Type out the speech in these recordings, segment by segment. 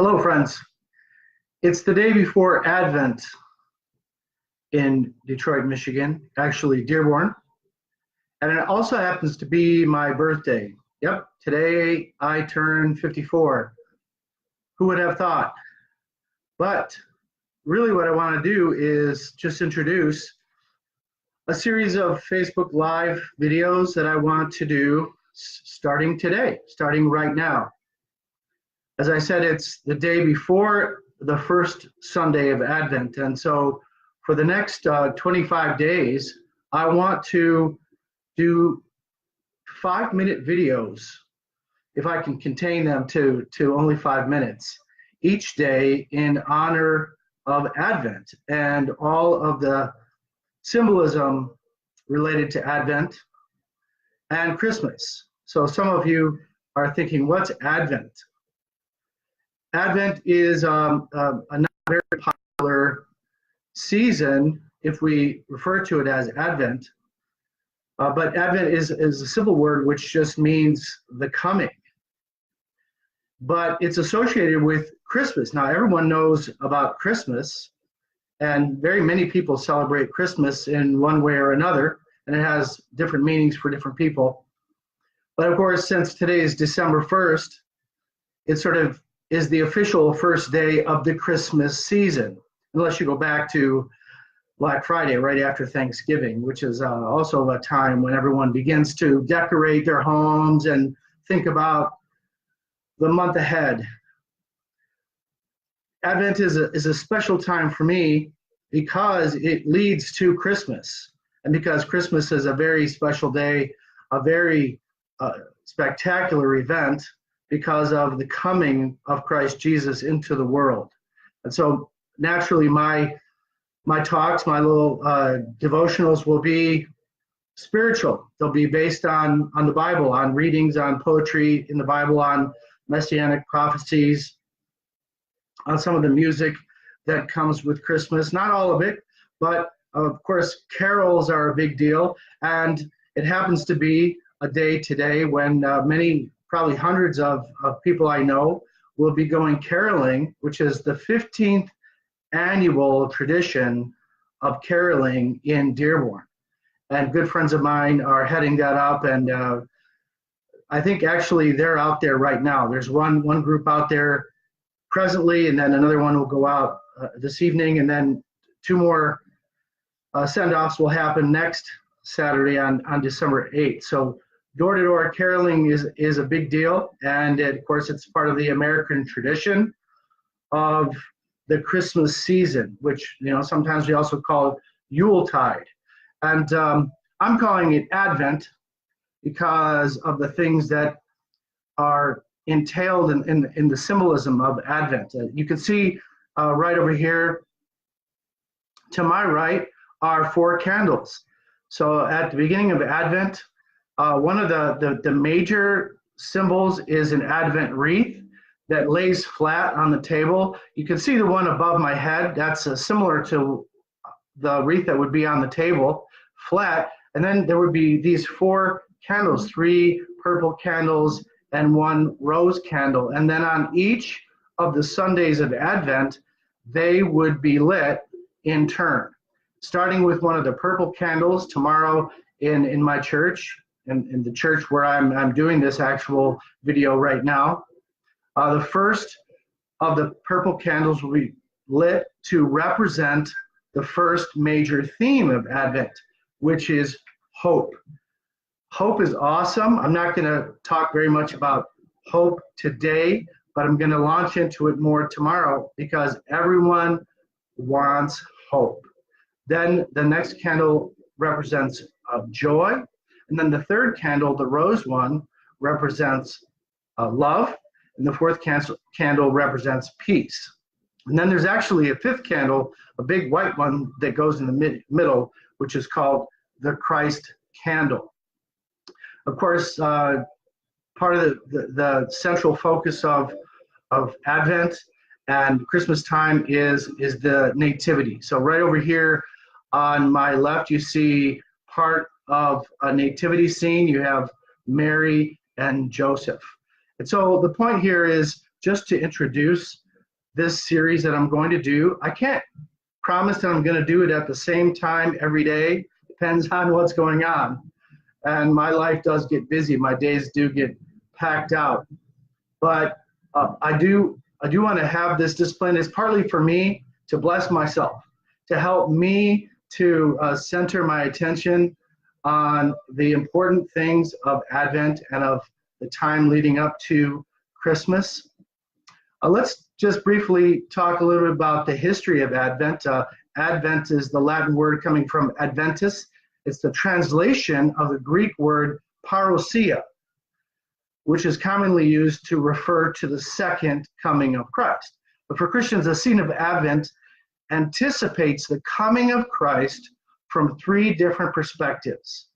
Hello, friends. It's the day before Advent in Detroit, Michigan, actually Dearborn, and it also happens to be my birthday. Yep, today I turn 54. Who would have thought? But really what I want to do is just introduce a series of Facebook Live videos that I want to do starting today, starting right now. As I said, it's the day before the first Sunday of Advent, and so for the next 25 days, I want to do 5-minute videos, if I can contain them to only 5 minutes, each day in honor of Advent and all of the symbolism related to Advent and Christmas. So some of you are thinking, what's Advent? Advent is a not very popular season if we refer to it as Advent, but Advent is a simple word which just means the coming. But it's associated with Christmas. Now everyone knows about Christmas, and very many people celebrate Christmas in one way or another, and it has different meanings for different people. But of course, since today is December 1st, it sort of is the official first day of the Christmas season, unless you go back to Black Friday right after Thanksgiving, which is also a time when everyone begins to decorate their homes and think about the month ahead. Advent is a special time for me because it leads to Christmas, and because Christmas is a very special day, a very spectacular event, because of the coming of Christ Jesus into the world. And so naturally my talks, my little devotionals will be spiritual. They'll be based on the Bible, on readings, on poetry in the Bible, on messianic prophecies, on some of the music that comes with Christmas. Not all of it, but of course carols are a big deal, and it happens to be a day today when many, probably hundreds of people I know will be going caroling, which is the 15th annual tradition of caroling in Dearborn. And good friends of mine are heading that up, and I think actually they're out there right now. There's one group out there presently, and then another one will go out this evening, and then two more send-offs will happen next Saturday on December 8th. So door-to-door caroling is a big deal, and of course it's part of the American tradition of the Christmas season, which sometimes we also call Yuletide. And I'm calling it Advent because of the things that are entailed in the symbolism of Advent. You can see right over here to my right are 4 candles. So at the beginning of Advent, one of the major symbols is an Advent wreath that lays flat on the table. You can see the one above my head. That's similar to the wreath that would be on the table, flat. And then there would be these 4 candles, 3 purple candles and 1 rose candle. And then on each of the Sundays of Advent, they would be lit in turn. Starting with one of the purple candles tomorrow in my church, in the church where I'm doing this actual video right now. The first of the purple candles will be lit to represent the first major theme of Advent, which is hope. Hope is awesome. I'm not going to talk very much about hope today, but I'm going to launch into it more tomorrow because everyone wants hope. Then the next candle represents joy. And then the third candle, the rose one, represents love. And the fourth candle represents peace. And then there's actually a 5th candle, a big white one that goes in the middle, which is called the Christ candle. Of course, part of the central focus of Advent and Christmas time is the nativity. So right over here on my left, you see part of a nativity scene. You have Mary and Joseph. And so the point here is just to introduce this series that I'm going to do. I can't promise that I'm going to do it at the same time every day. Depends on what's going on. And my life does get busy. My days do get packed out. But I do want to have this discipline. It's partly for me to bless myself, to help me to center my attention on the important things of Advent and of the time leading up to Christmas. Let's just briefly talk a little bit about the history of Advent. Advent is the Latin word coming from Adventus. It's the translation of the Greek word parousia, which is commonly used to refer to the second coming of Christ. But for Christians, the season of Advent anticipates the coming of Christ from three different perspectives.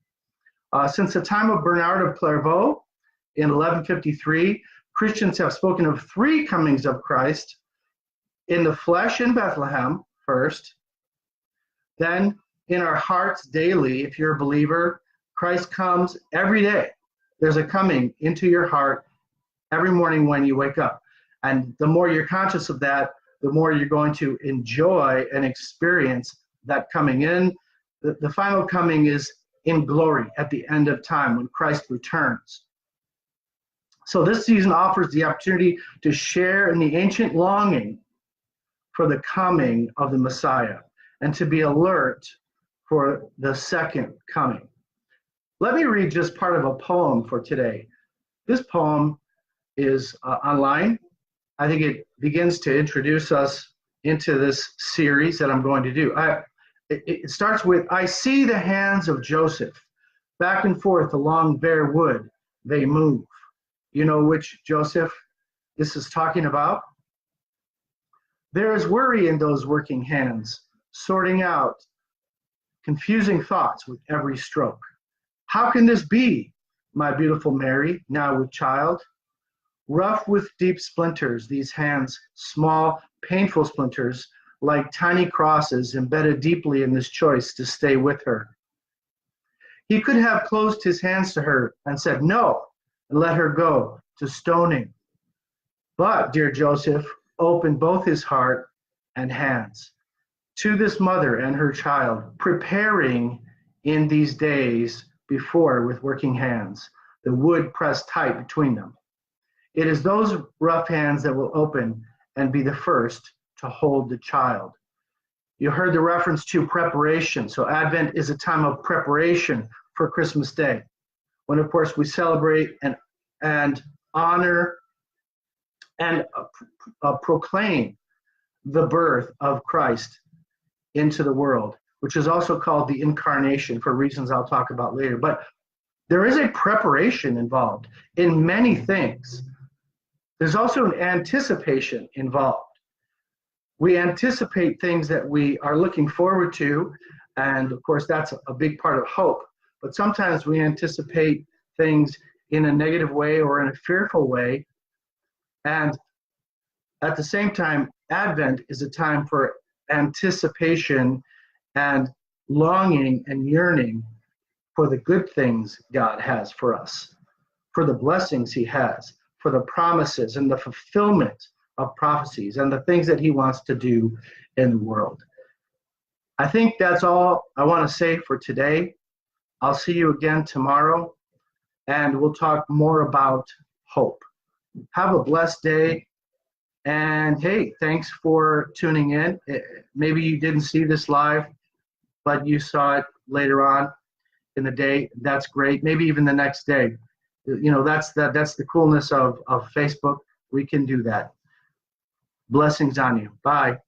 Since the time of Bernard of Clairvaux in 1153, Christians have spoken of three comings of Christ: in the flesh in Bethlehem first, then in our hearts daily. If you're a believer, Christ comes every day. There's a coming into your heart every morning when you wake up. And the more you're conscious of that, the more you're going to enjoy and experience that coming in. The final coming is in glory at the end of time when Christ returns. So this season offers the opportunity to share in the ancient longing for the coming of the Messiah and to be alert for the second coming. Let me read just part of a poem for today. This poem is online. I think it begins to introduce us into this series that I'm going to do. It starts with, I see the hands of Joseph, back and forth along bare wood, they move. You know which Joseph this is talking about? There is worry in those working hands, sorting out confusing thoughts with every stroke. How can this be, my beautiful Mary, now with child? Rough with deep splinters, these hands, small, painful splinters, like tiny crosses embedded deeply in this choice to stay with her. He could have closed his hands to her and said no, and let her go to stoning. But, dear Joseph, opened both his heart and hands to this mother and her child, preparing in these days before with working hands, the wood pressed tight between them. It is those rough hands that will open and be the first to hold the child. You heard the reference to preparation. So Advent is a time of preparation for Christmas Day, when of course we celebrate and honor and proclaim the birth of Christ into the world, which is also called the incarnation for reasons I'll talk about later. But there is a preparation involved in many things. There's also an anticipation involved. We anticipate things that we are looking forward to, and of course that's a big part of hope. But sometimes we anticipate things in a negative way or in a fearful way. And at the same time, Advent is a time for anticipation and longing and yearning for the good things God has for us, for the blessings he has, for the promises and the fulfillment of prophecies and the things that he wants to do in the world. I think that's all I want to say for today. I'll see you again tomorrow, and we'll talk more about hope. Have a blessed day. And hey, thanks for tuning in. Maybe you didn't see this live, but you saw it later on in the day. That's great. Maybe even the next day. You know, that's the coolness of Facebook. We can do that. Blessings on you. Bye.